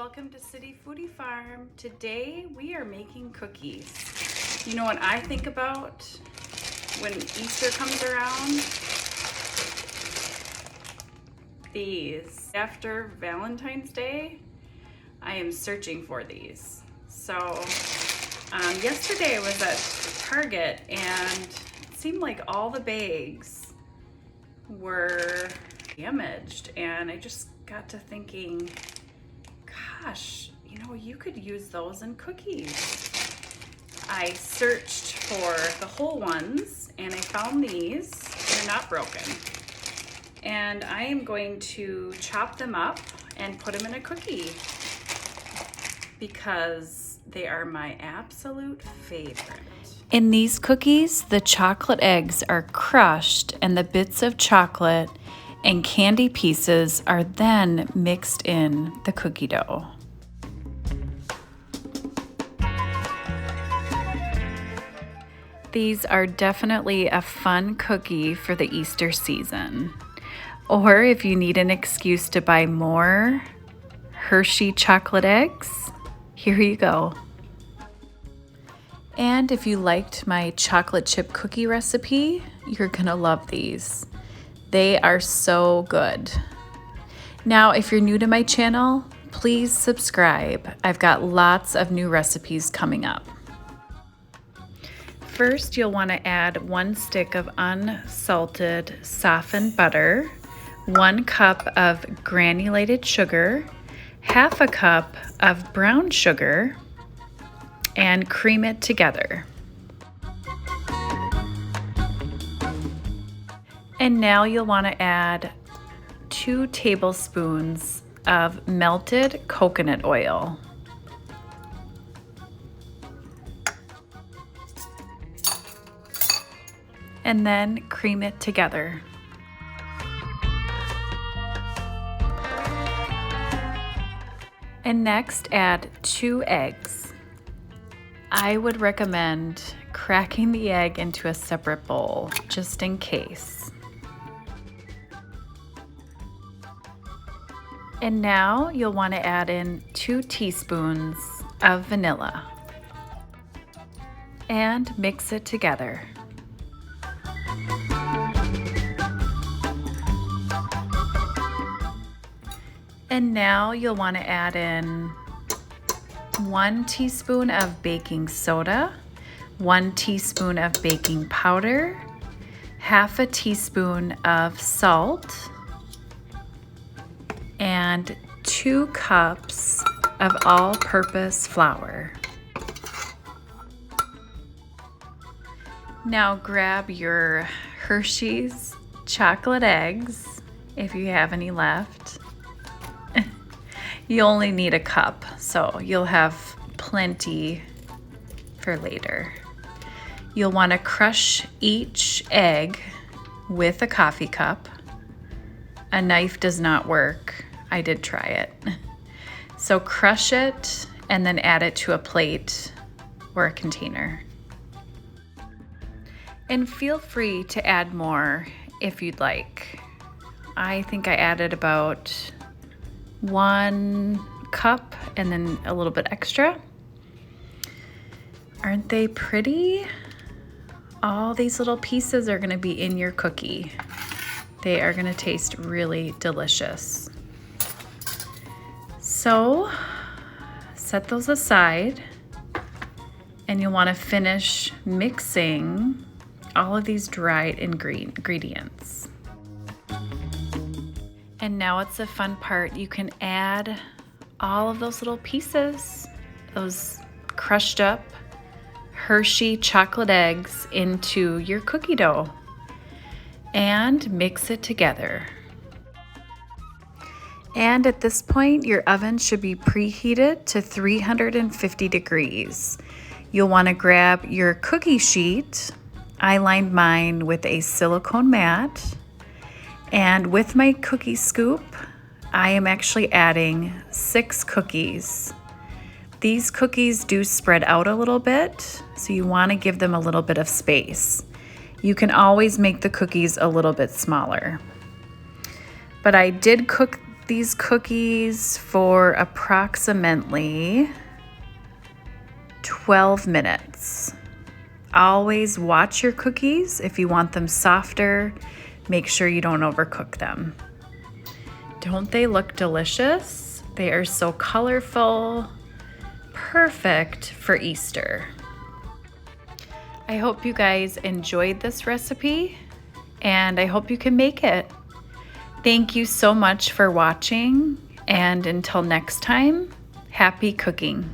welcome to City Foodie Farm. Today we are making cookies. You know what I think about when Easter comes around? These. After Valentine's Day, I am searching for these. So yesterday I was at Target and it seemed like all the bags were damaged, and I just got to thinking, gosh, you know, you could use those in cookies. I searched for the whole ones and I found these. They're not broken. And I am going to chop them up and put them in a cookie because they are my absolute favorite. In these cookies, the chocolate eggs are crushed and the bits of chocolate and candy pieces are then mixed in the cookie dough. These are definitely a fun cookie for the Easter season. Or if you need an excuse to buy more Hershey chocolate eggs, here you go. And if you liked my chocolate chip cookie recipe, you're gonna love these. They are so good. Now, if you're new to my channel, please subscribe. I've got lots of new recipes coming up. First, you'll want to add 1 stick of unsalted softened butter, 1 cup of granulated sugar, half a cup of brown sugar, and cream it together. And now you'll want to add 2 tablespoons of melted coconut oil. And then cream it together. And next add 2 eggs. I would recommend cracking the egg into a separate bowl, just in case. And now you'll want to add in 2 teaspoons of vanilla and mix it together. And now you'll want to add in 1 teaspoon of baking soda, 1 teaspoon of baking powder, half a teaspoon of salt, and 2 cups of all-purpose flour. Now grab your Hershey's chocolate eggs, if you have any left. You only need a cup, so you'll have plenty for later. You'll want to crush each egg with a coffee cup. A knife does not work. I did try it. So crush it and then add it to a plate or a container. And feel free to add more if you'd like. I think I added about 1 cup and then a little bit extra. Aren't they pretty? All these little pieces are going to be in your cookie. They are going to taste really delicious. So set those aside, and you'll want to finish mixing all of these dried ingredients. And now it's the fun part. You can add all of those little pieces, those crushed up Hershey chocolate eggs, into your cookie dough and mix it together. And at this point, your oven should be preheated to 350 degrees. You'll want to grab your cookie sheet. I lined mine with a silicone mat. And with my cookie scoop, I am actually adding 6 cookies. These cookies do spread out a little bit, so you want to give them a little bit of space. You can always make the cookies a little bit smaller. But I did cook these cookies for approximately 12 minutes. Always watch your cookies. If you want them softer, make sure you don't overcook them. Don't they look delicious? They are so colorful, perfect for Easter. I hope you guys enjoyed this recipe, and I hope you can make it. Thank you so much for watching, and until next time, happy cooking.